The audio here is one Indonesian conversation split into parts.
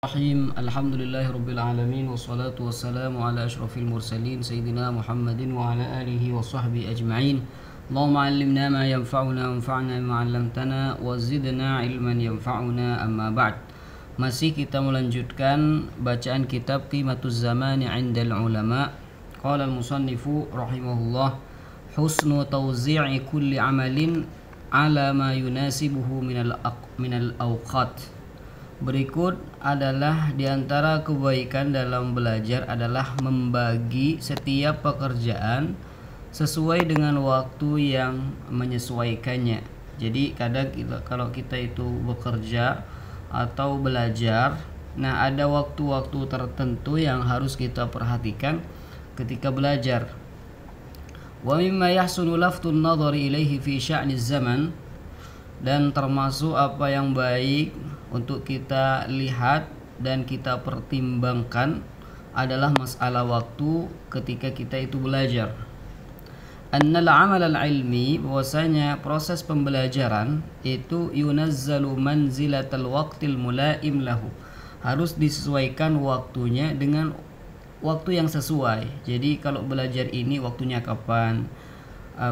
Bismillahirrahmanirrahim. Alhamdulillahirabbil alamin wassalatu wassalamu ala asyrafil mursalin sayyidina Muhammadin wa ala alihi wa sahbihi ajma'in. Allahumma 'allimna ma yanfa'una wanfa'na bima 'allamtana wa zidna 'ilman yanfa'una, amma ba'd. Masih kita melanjutkan bacaan kitab Qimatuz Zamani 'indal Ulama. Qala al-musannifu rahimahullah, husnu tawzi'i kulli 'amalin 'ala ma yunasibuhu minal awqat. Berikut adalah diantara kebaikan dalam belajar adalah membagi setiap pekerjaan sesuai dengan waktu yang menyesuaikannya. Jadi kadang kalau kita itu bekerja atau belajar, nah ada waktu-waktu tertentu yang harus kita perhatikan ketika belajar. Wa mimma yahsunu laftun nadhari ilaihi fi sya'niz zaman, dan termasuk apa yang baik untuk kita lihat dan kita pertimbangkan adalah masalah waktu ketika kita itu belajar. Annal amal al-ilmi, bahwasanya proses pembelajaran itu yunazzalu manzilatal waqtil mulaim lahu, harus disesuaikan waktunya dengan waktu yang sesuai. Jadi kalau belajar ini waktunya kapan,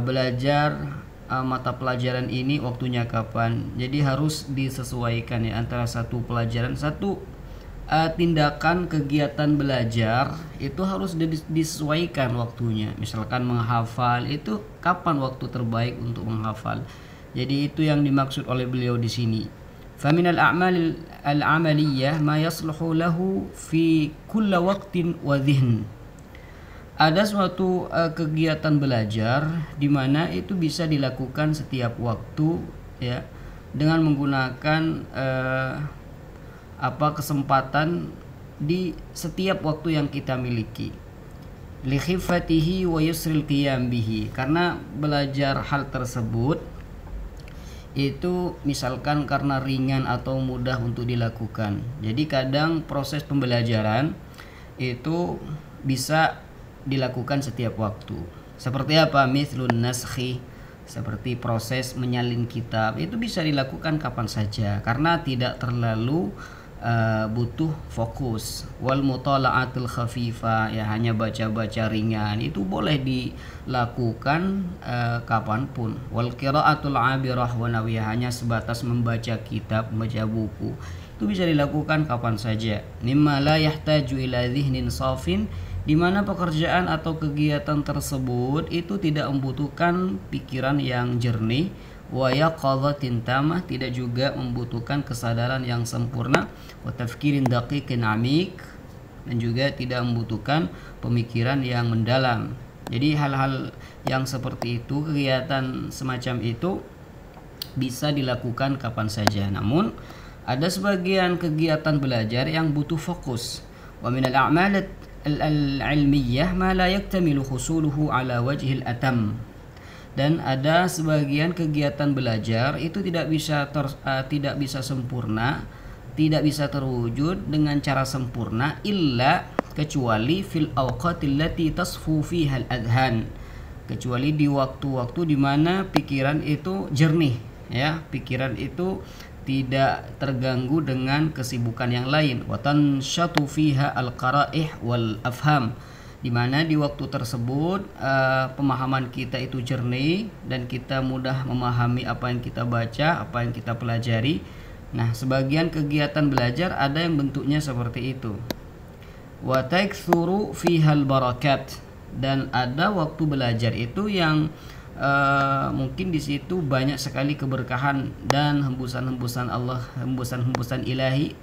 belajar mata pelajaran ini waktunya kapan. Jadi harus disesuaikan ya antara satu pelajaran, satu tindakan kegiatan belajar itu harus disesuaikan waktunya. Misalkan menghafal, itu kapan waktu terbaik untuk menghafal. Jadi itu yang dimaksud oleh beliau di sini. Faminal a'mal al-amaliyah ma yasluhu lahu fi kulli waqtin wa dhihn. Ada suatu kegiatan belajar di mana itu bisa dilakukan setiap waktu ya, dengan menggunakan kesempatan di setiap waktu yang kita miliki. Li khifatihi wa yusril qiyam bihi, karena belajar hal tersebut itu misalkan karena ringan atau mudah untuk dilakukan. Jadi kadang proses pembelajaran itu bisa dilakukan setiap waktu. Seperti apa? Mithlun naskhi, seperti proses menyalin kitab, itu bisa dilakukan kapan saja karena tidak terlalu butuh fokus. Wal mutala'atul khafifa, ya hanya baca-baca ringan, itu boleh dilakukan kapanpun. Wal qira'atul 'abirah wa nawiyah, hanya sebatas membaca kitab, membaca buku, itu bisa dilakukan kapan saja. Mimma la yahtaju ila dhihnin safin, di mana pekerjaan atau kegiatan tersebut itu tidak membutuhkan pikiran yang jernih, wa yaqadhatin tamah, tidak juga membutuhkan kesadaran yang sempurna, wa tafkirin daqiqin amik, dan juga tidak membutuhkan pemikiran yang mendalam. Jadi hal-hal yang seperti itu, kegiatan semacam itu bisa dilakukan kapan saja. Namun ada sebagian kegiatan belajar yang butuh fokus. Wa minal a'mal al-ilmiyah ma la yaktamilu husuluhu ala wajhil atam, dan ada sebagian kegiatan belajar itu tidak bisa sempurna, tidak bisa terwujud dengan cara sempurna illa, kecuali fil awqatil lati tasfu fiha al-adhan, kecuali di waktu-waktu di mana pikiran itu jernih ya, pikiran itu tidak terganggu dengan kesibukan yang lain. Wa tanshatu fiha al-qara'ih wal afham, di mana di waktu tersebut pemahaman kita itu jernih dan kita mudah memahami apa yang kita baca, apa yang kita pelajari. Nah, sebagian kegiatan belajar ada yang bentuknya seperti itu. Wa takthuru fiha al-barakat, dan ada waktu belajar itu yang mungkin di situ banyak sekali keberkahan dan hembusan-hembusan Allah, hembusan-hembusan ilahi.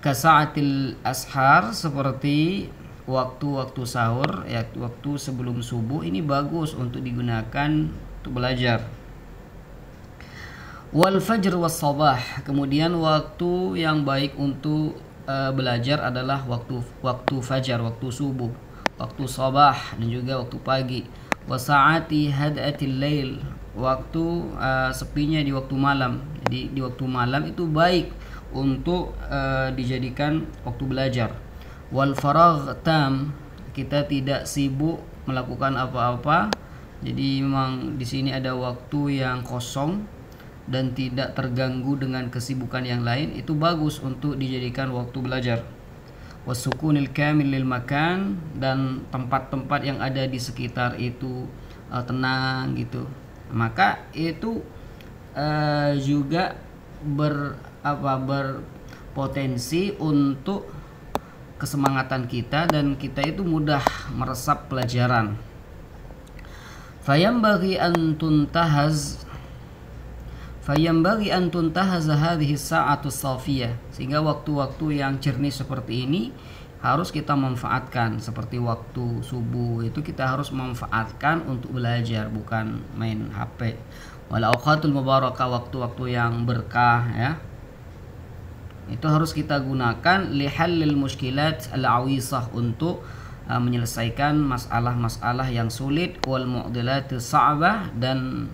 Kasa'atil ashar, seperti waktu-waktu sahur ya, waktu sebelum subuh, ini bagus untuk digunakan untuk belajar. Wal fajr was sabah, kemudian waktu yang baik untuk belajar adalah waktu fajar, waktu subuh, waktu sabah, dan juga waktu pagi. Wasa'ati had'atil lail, waktu sepinya di waktu malam. Jadi di waktu malam itu baik untuk dijadikan waktu belajar. Wal faragh tam, kita tidak sibuk melakukan apa-apa. Jadi memang di sini ada waktu yang kosong dan tidak terganggu dengan kesibukan yang lain, itu bagus untuk dijadikan waktu belajar. Wasukunil kamil lil makan, dan tempat-tempat yang ada di sekitar itu tenang gitu, maka itu juga berpotensi untuk kesemangatan kita dan kita itu mudah meresap pelajaran. Fayambaghi an tuntahaz hadhihi sa'atu safiyah, sehingga waktu-waktu yang jernih seperti ini harus kita manfaatkan. Seperti waktu subuh itu kita harus manfaatkan untuk belajar, bukan main HP. Wal awqatul mubarakah, waktu-waktu yang berkah ya, itu harus kita gunakan lihallil mushkilat al-awisah, untuk menyelesaikan masalah-masalah yang sulit, wal mu'dilat sa'bah, dan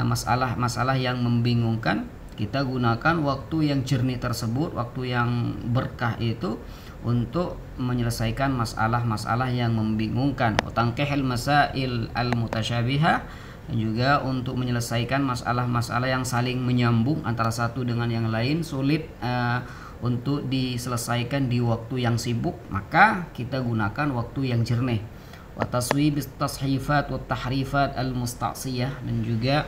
masalah-masalah yang membingungkan. Kita gunakan waktu yang jernih tersebut, waktu yang berkah itu, untuk menyelesaikan masalah-masalah yang membingungkan. Tangkihil masail al-mutasyabihah, dan juga untuk menyelesaikan masalah-masalah yang saling menyambung antara satu dengan yang lain, sulit untuk diselesaikan di waktu yang sibuk, maka kita gunakan waktu yang jernih. Wa taswibis tashifat wa tahrifat al-musta'siyah, dan juga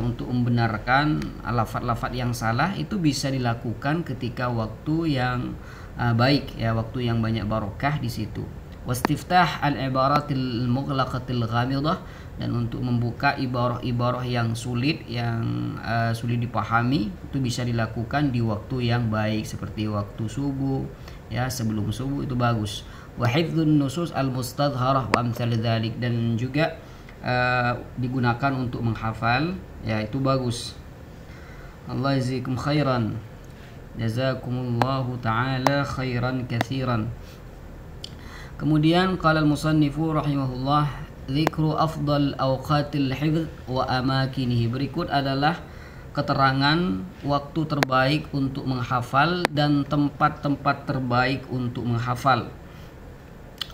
untuk membenarkan lafaz-lafaz yang salah itu bisa dilakukan ketika waktu yang baik ya, waktu yang banyak barokah di situ. Wastiftah al-ibaratil mughlaqatil ghamidah, dan untuk membuka ibarah-ibarah yang sulit, yang sulit dipahami, itu bisa dilakukan di waktu yang baik seperti waktu subuh ya, sebelum subuh itu bagus. Wa hifdzun nusus al-mustadharah wa amsal dzalik, dan juga digunakan untuk menghafal ya, itu bagus. Allah jazakum khairan, jazakumullahu ta'ala khairan katsiran. Kemudian qala al-musannifu rahimahullah, dzikru afdal awqatil hifdz wa amakinihi. Berikut adalah keterangan waktu terbaik untuk menghafal dan tempat-tempat terbaik untuk menghafal.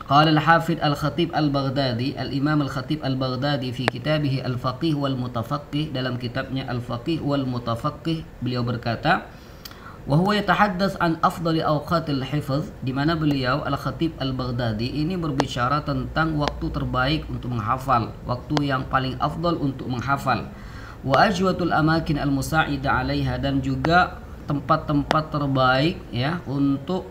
Qala al-Hafidz al-Khatib al-Baghdadi, al-Imam al-Khatib al-Baghdadi fi kitabih al-Faqih wal Mutafaqqih, dalam kitabnya al-Faqih wal Mutafaqqih, beliau berkata, wa huwa yatahaddath an afdali awqatil hifdz, di mana beliau al-Khatib al-Baghdadi ini berbicara tentang waktu terbaik untuk menghafal, waktu yang paling afdal untuk menghafal. Wa ajwatul amakin al-musa'ida 'alaiha, dan juga tempat-tempat terbaik ya untuk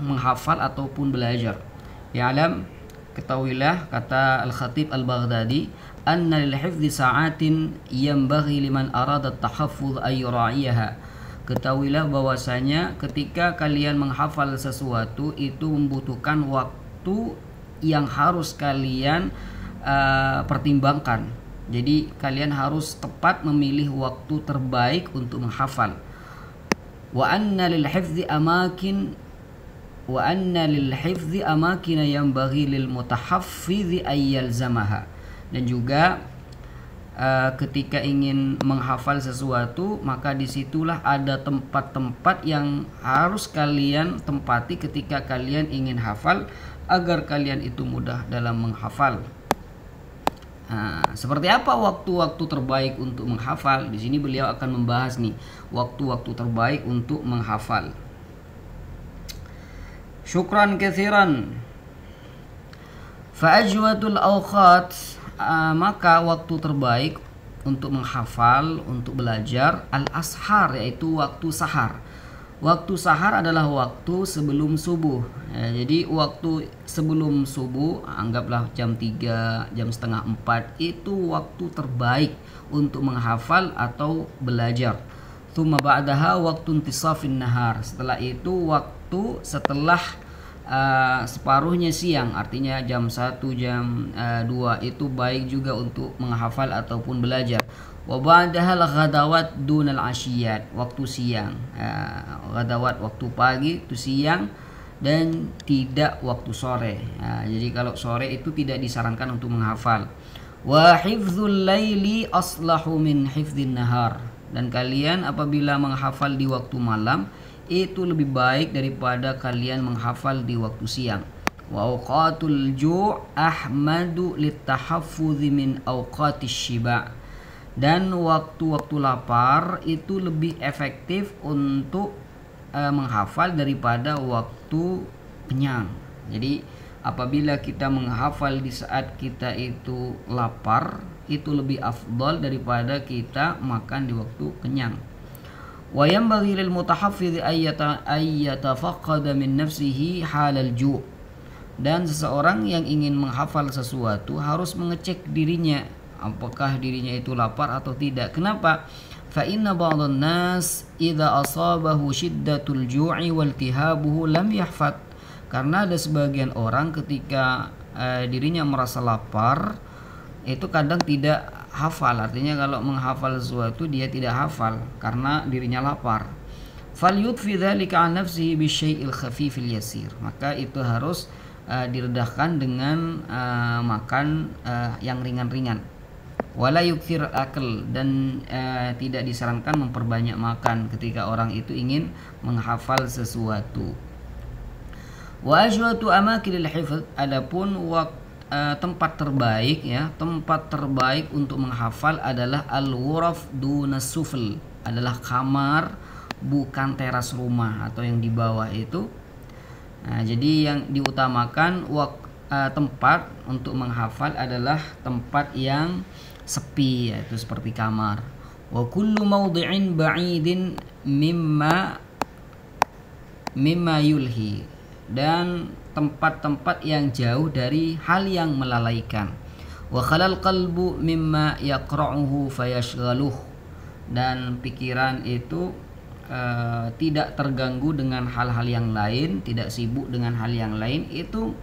menghafal ataupun belajar. Ya'lam, ketahuilah, kata al-Khatib al-Baghdadi, anna lil hifdzi sa'atin yanbaghi liman arada at-tahaffuz ay yura'iyaha. Ketahuilah bahwasanya ketika kalian menghafal sesuatu itu membutuhkan waktu yang harus kalian pertimbangkan. Jadi kalian harus tepat memilih waktu terbaik untuk menghafal. Wa anna lil hifdzi amakin yanbaghi lil mutahaffizi ay yalzamaha. Dan juga ketika ingin menghafal sesuatu, maka disitulah ada tempat-tempat yang harus kalian tempati ketika kalian ingin hafal, agar kalian itu mudah dalam menghafal. Seperti apa waktu-waktu terbaik untuk menghafal? Di sini beliau akan membahas nih waktu-waktu terbaik untuk menghafal. Syukran katsiran. Fa ajwadul awqat, maka waktu terbaik untuk menghafal, untuk belajar, al-ashar, yaitu waktu sahar. Waktu sahar adalah waktu sebelum subuh ya, jadi waktu sebelum subuh, anggaplah jam 3, jam setengah 4, itu waktu terbaik untuk menghafal atau belajar. Tsumma ba'daha waktu intisafin nahar, setelah itu waktu setelah separuhnya siang, artinya jam 1, jam 2 itu baik juga untuk menghafal ataupun belajar. Wa ba'daha al-ghadawat dunal asyiyat, waktu siang. Ghadawat waktu pagi, itu siang, dan tidak waktu sore. Jadi kalau sore itu tidak disarankan untuk menghafal. Wa hifdzul laili aslahu min hifdzin nahar, dan kalian apabila menghafal di waktu malam itu lebih baik daripada kalian menghafal di waktu siang. Wa awqatul ju' ahmadu litahaffudzi min awqatis syiba', Dan waktu-waktu lapar itu lebih efektif untuk menghafal daripada waktu kenyang. Jadi apabila kita menghafal di saat kita itu lapar, itu lebih afdal daripada kita makan di waktu kenyang. Wa yanbaghi lil mutahaffidz ay yatafaqqada min nafsihi halal ju'. Dan seseorang yang ingin menghafal sesuatu harus mengecek dirinya, apakah dirinya itu lapar atau tidak. Kenapa? Fa inna ba'dhan nas idza asabahu shiddatul ju'i wal tihabuhu lam yahfad. Karena ada sebagian orang ketika dirinya merasa lapar itu kadang tidak hafal. Artinya kalau menghafal sesuatu dia tidak hafal karena dirinya lapar. Falyudfi dzalika an nafsihi bisyai'il khafifil yasir. Maka itu harus diredahkan dengan makan yang ringan-ringan. Wala yukthir akal, dan tidak disarankan memperbanyak makan ketika orang itu ingin menghafal sesuatu. Wa ajwatu amakinil hifdz, adapun tempat terbaik ya, tempat terbaik untuk menghafal adalah al-ghuraf dunas sufl, adalah kamar bukan teras rumah atau yang di bawah itu. Nah, jadi yang diutamakan tempat untuk menghafal adalah tempat yang sepi, yaitu seperti kamar. Wa kullu mawdi'in ba'idin mimma yulhi, dan tempat-tempat yang jauh dari hal yang melalaikan. Wa khalal qalbu mimma yaqra'uhu fayashghaluh, dan pikiran itu tidak terganggu dengan hal-hal yang lain, tidak sibuk dengan hal yang lain, itu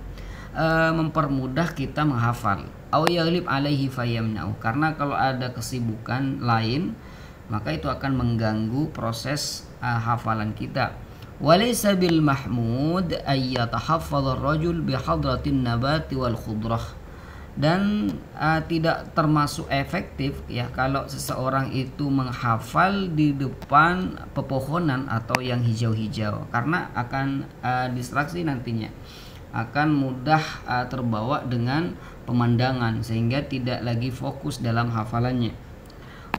mempermudah kita menghafal. Aw yaghlib alaihi fayamna'u, karena kalau ada kesibukan lain maka itu akan mengganggu proses hafalan kita. Walaysa bil mahmud ay yatahaffadha ar-rajul bi hadratin nabati wal khudrah, dan tidak termasuk efektif ya kalau seseorang itu menghafal di depan pepohonan atau yang hijau-hijau, karena akan distraksi nantinya, akan mudah terbawa dengan pemandangan sehingga tidak lagi fokus dalam hafalannya.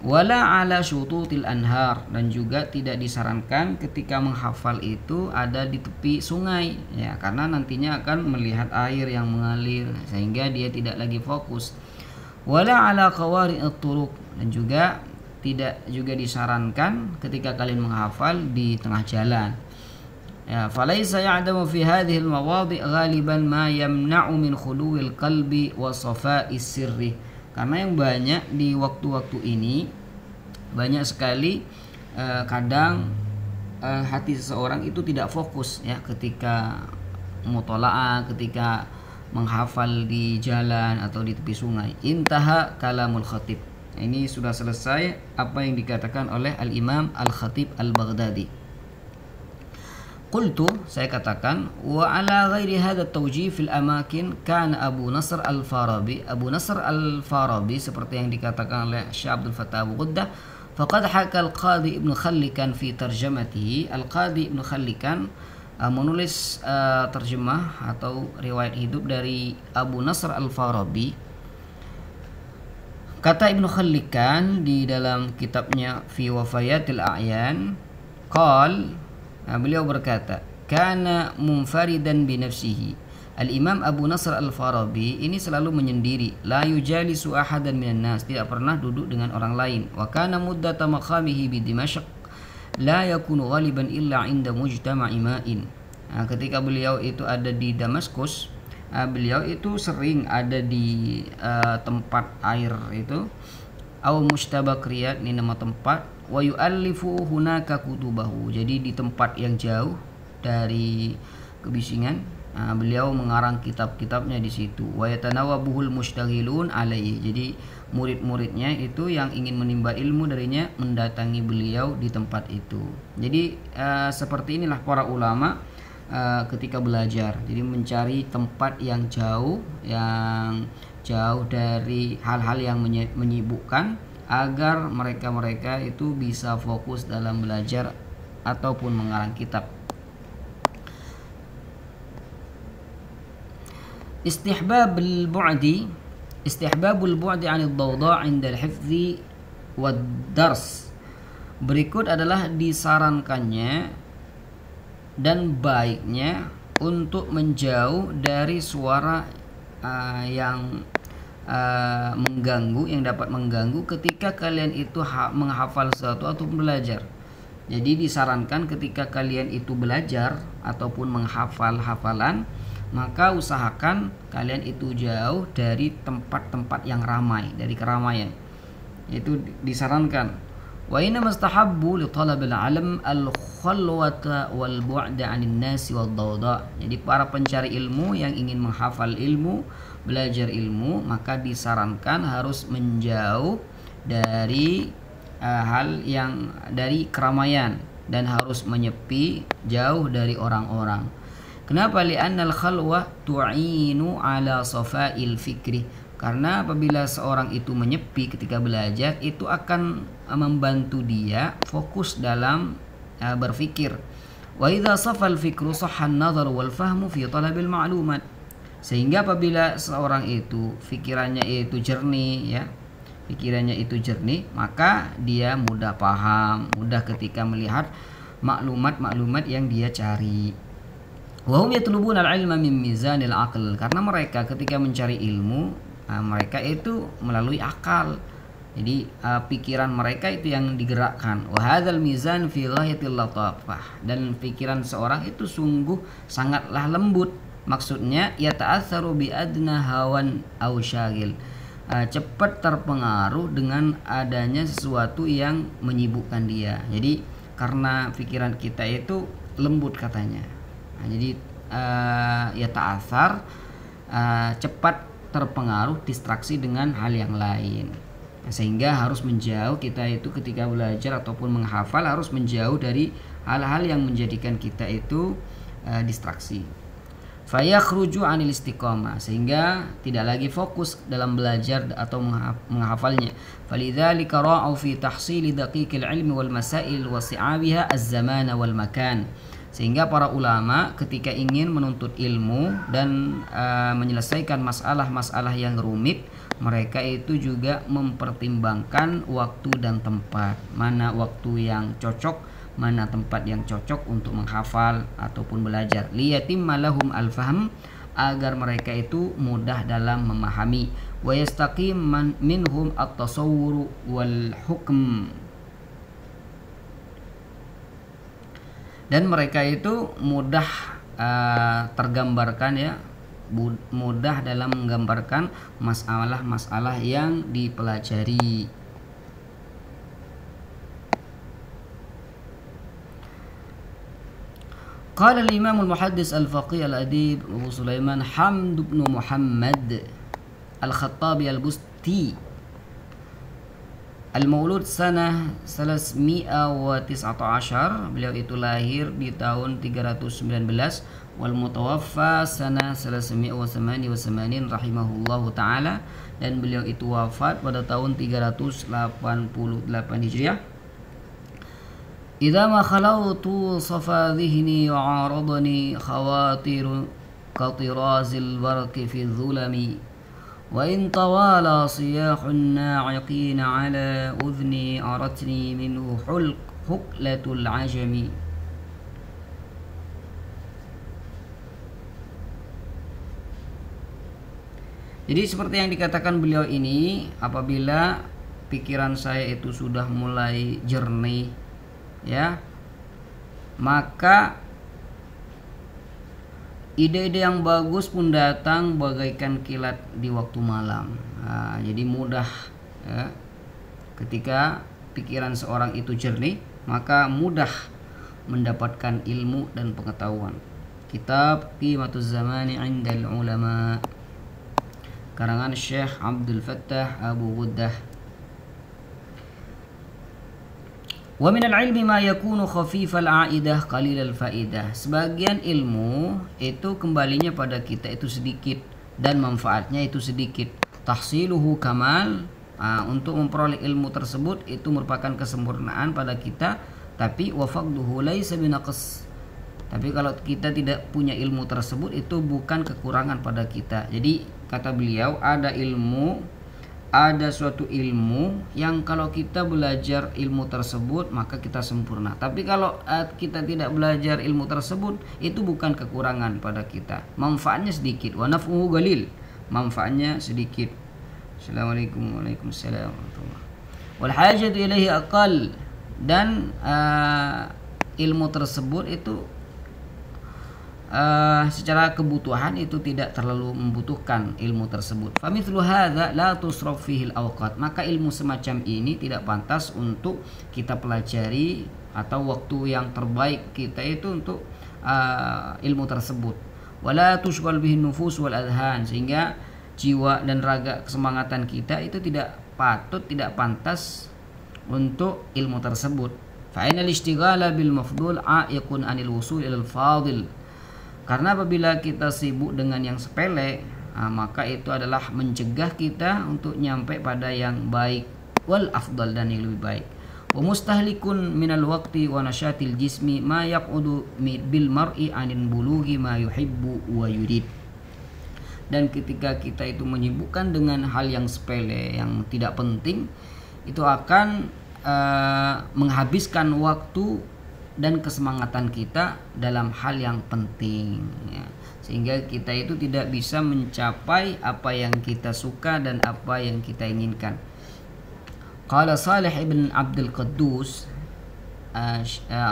Wala ala syututil anhar, dan juga tidak disarankan ketika menghafal itu ada di tepi sungai ya, karena nantinya akan melihat air yang mengalir sehingga dia tidak lagi fokus. Wala ala qawari'it turuq, dan juga tidak juga disarankan ketika kalian menghafal di tengah jalan. Ya, falaisa ya'damu fi hadhihi al-mawadi' ghaliban ma yamna'u min khuluwil qalbi wa safa'is sirri. Karena yang banyak di waktu-waktu ini banyak sekali kadang hati seseorang itu tidak fokus ya ketika mutola'ah, ketika menghafal di jalan atau di tepi sungai. Intaha kalamul khatib. Ini sudah selesai apa yang dikatakan oleh Al-Imam Al-Khatib Al-Baghdadi. Qultu, saya katakan, wa ala ghairi hadha tawjih fil amakin kana Abu Nasr Al-Farabi. Abu Nasr Al-Farabi seperti yang dikatakan oleh Syekh Abdul Fattah Abu Ghuddah, faqad haka Al-Qadhi Ibn Khallikan fi tarjamatihi. Al-Qadhi Ibn Khallikan menulis terjemah atau riwayat hidup dari Abu Nasr Al-Farabi. Kata Ibn Khallikan di dalam kitabnya Fi Wafayatil A'yan, beliau berkata, kana munfaridan bi nafsihi. Al-Imam Abu Nasr Al-Farabi ini selalu menyendiri, la yujalisu ahadan minan nas, tidak pernah duduk dengan orang lain. Wa kana muddata maqamihi bi Dimashq la yakunu ghaliban illa 'inda mujtama'i ma'in. Ketika beliau itu ada di Damaskus, beliau itu sering ada di tempat air itu, au mustabak riyad, ini nama tempat. Wa yu'allifu hunaka kutubahu, jadi di tempat yang jauh dari kebisingan, beliau mengarang kitab-kitabnya di situ. Wa yatanawabuhul mustaghilun alaihi, jadi murid-muridnya itu yang ingin menimba ilmu darinya mendatangi beliau di tempat itu. Jadi seperti inilah para ulama ketika belajar, jadi mencari tempat yang jauh dari hal-hal yang menyibukkan, agar mereka itu bisa fokus dalam belajar ataupun mengarang kitab. Istihbabul bu'di 'an ad-dawda' 'inda al-hifdhi wad-dars. Berikut adalah disarankannya dan baiknya untuk menjauh dari suara yang mengganggu, yang dapat mengganggu ketika kalian itu menghafal sesuatu atau belajar. Jadi disarankan ketika kalian itu belajar ataupun menghafal hafalan, maka usahakan kalian itu jauh dari tempat-tempat yang ramai, dari keramaian. Itu disarankan. Wa inna mustahabbu li talabil ilm al-khalwata wal bu'da 'anil nasi wad dawda. Jadi para pencari ilmu yang ingin menghafal ilmu, belajar ilmu, maka disarankan harus menjauh dari hal yang dari keramaian dan harus menyepi, jauh dari orang-orang. Kenapa? Li'annal khalwah tu'inu 'ala safa'il fikri. Karena apabila seorang itu menyepi ketika belajar, itu akan membantu dia fokus dalam berfikir. Wa idza safal fikru sahha an-nazar wal fahmu fi talabil ma'lumat. Sehingga apabila seorang itu pikirannya itu jernih, ya, pikirannya itu jernih, maka dia mudah paham, mudah ketika melihat maklumat-maklumat yang dia cari. Wa hum yatlubuna al-ilma min mizanil aql. Karena mereka ketika mencari ilmu, mereka itu melalui akal. Jadi pikiran mereka itu yang digerakkan. Wa hadzal mizan fi ghayatil latafah. Dan pikiran seorang itu sungguh sangatlah lembut. Maksudnya yata'atsaru bi adna hawan aw syagil. Cepat terpengaruh dengan adanya sesuatu yang menyibukkan dia. Jadi karena pikiran kita itu lembut katanya. Jadi yata'atsar cepat terpengaruh, distraksi dengan hal yang lain, sehingga harus menjauh kita itu ketika belajar ataupun menghafal, harus menjauh dari hal-hal yang menjadikan kita itu distraksi. Fayakhruju 'anil istiqamah, sehingga tidak lagi fokus dalam belajar atau menghafalnya. Falidzalika ra'u fi tahsili daqiqil ilmi wal masail wa si'abiha az-zamana wal makan. Sehingga para ulama ketika ingin menuntut ilmu dan menyelesaikan masalah-masalah yang rumit, mereka itu juga mempertimbangkan waktu dan tempat. Mana waktu yang cocok, mana tempat yang cocok untuk menghafal ataupun belajar. Liyatimma lahum al-fahm, agar mereka itu mudah dalam memahami. Wa yastaqim minhum at-tasawwur wal hukm. Dan mereka itu mudah tergambarkan, ya, mudah dalam menggambarkan masalah-masalah yang dipelajari. Qala al-Imam al-Muhaddis al-Faqih al-Adib Abu Sulaiman Hamd bin Muhammad al-Khattabi al-Busti Al-Maulud sanah 319. Beliau itu lahir di tahun 319. Wal mutawaffa sanah 388 rahimahullahu ta'ala. Dan beliau itu wafat pada tahun 388 Hijriah. Idza ma khalawtu safa dhihni wa 'aradani khawatir qatirazil barqi fi dhulami. وإن طوال صياح الناعقين على أذني أرتني منه حقلة العجم. Jadi seperti yang dikatakan beliau ini, apabila pikiran saya itu sudah mulai jernih, ya, maka ide-ide yang bagus pun datang bagaikan kilat di waktu malam. Jadi mudah, ya, ketika pikiran seorang itu jernih, maka mudah mendapatkan ilmu dan pengetahuan. Kitab Qimatuz Zamani 'indal Ulama, karangan Syekh Abdul Fattah Abu Ghuddah. Wa minal ilmi ma yakunu khafifal aidah qalilal faidah. Sebagian ilmu itu kembalinya pada kita itu sedikit dan manfaatnya itu sedikit. Tahsiluhu kamal, untuk memperoleh ilmu tersebut itu merupakan kesempurnaan pada kita, tapi wa faqduhu laisa binaqs. Tapi kalau kita tidak punya ilmu tersebut, itu bukan kekurangan pada kita. Jadi kata beliau, ada ilmu ada suatu ilmu yang kalau kita belajar ilmu tersebut maka kita sempurna. Tapi kalau kita tidak belajar ilmu tersebut, itu bukan kekurangan pada kita. Manfaatnya sedikit. Wa naf'uhu qalil. Manfaatnya sedikit. Assalamualaikum warahmatullahi wabarakatuh. Wal hajatu ilaihi aqal, dan ilmu tersebut itu secara kebutuhan itu tidak terlalu membutuhkan ilmu tersebut. Famithlu hadza la tusraf fihi al-awqat. Maka ilmu semacam ini tidak pantas untuk kita pelajari, atau waktu yang terbaik kita itu untuk ilmu tersebut. Wala tushghal bihi nufus wal adhan, sehingga jiwa dan raga kesemangatan kita itu tidak patut, tidak pantas untuk ilmu tersebut. Fa inal ishtighala bil mafdul a'iqun anil wusul ilal fadil. Karena apabila kita sibuk dengan yang sepele, maka itu adalah mencegah kita untuk nyampe pada yang baik, wal afdal, dan yang lebih baik. Wa mustahlikun minal waqti wa nasyatil jismi ma yaqudu bil mar'i anil bulughi ma yuhibbu wa yurid. Dan ketika kita itu menyibukkan dengan hal yang sepele, yang tidak penting, itu akan menghabiskan waktu dan kesemangatan kita dalam hal yang penting, ya. Sehingga kita itu tidak bisa mencapai apa yang kita suka dan apa yang kita inginkan. Qala Salih ibn Abdul Qaddus,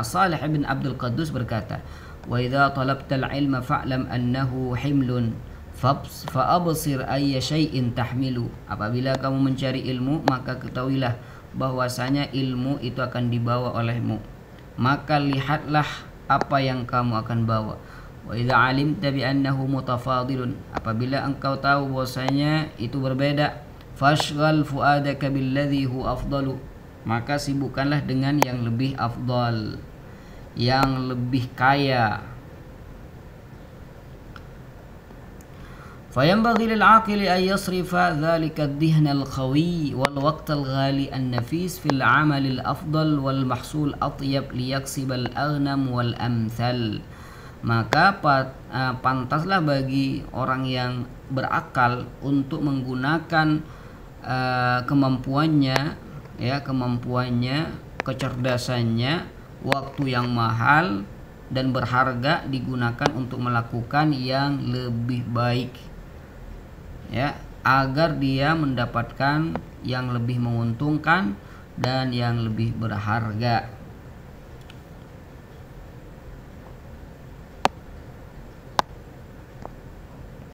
Salih ibn Abdul Qaddus berkata, wa idza talabtal ilma fa'lam annahu himlun fa'absir ayya syai'in tahmilu. Apabila kamu mencari ilmu, maka ketahuilah bahwasanya ilmu itu akan dibawa olehmu, maka lihatlah apa yang kamu akan bawa. Wa idza alimta bi annahu mutafadilun, apabila engkau tahu bahwasanya itu berbeda, fashghal fuadaka billadhi hu afdalu, maka sibukkanlah dengan yang lebih afdal, yang lebih kaya. فينبغي للعاقل أن يصرف ذلك الذهن القوي والوقت الغالي النفيس في العمل الأفضل والمحصول أطيب ليكسب الأغنم والأمثل. Maka pantaslah bagi orang yang berakal untuk menggunakan kemampuannya, kecerdasannya, waktu yang mahal dan berharga digunakan untuk melakukan yang lebih baik, ya, agar dia mendapatkan yang lebih menguntungkan dan yang lebih berharga.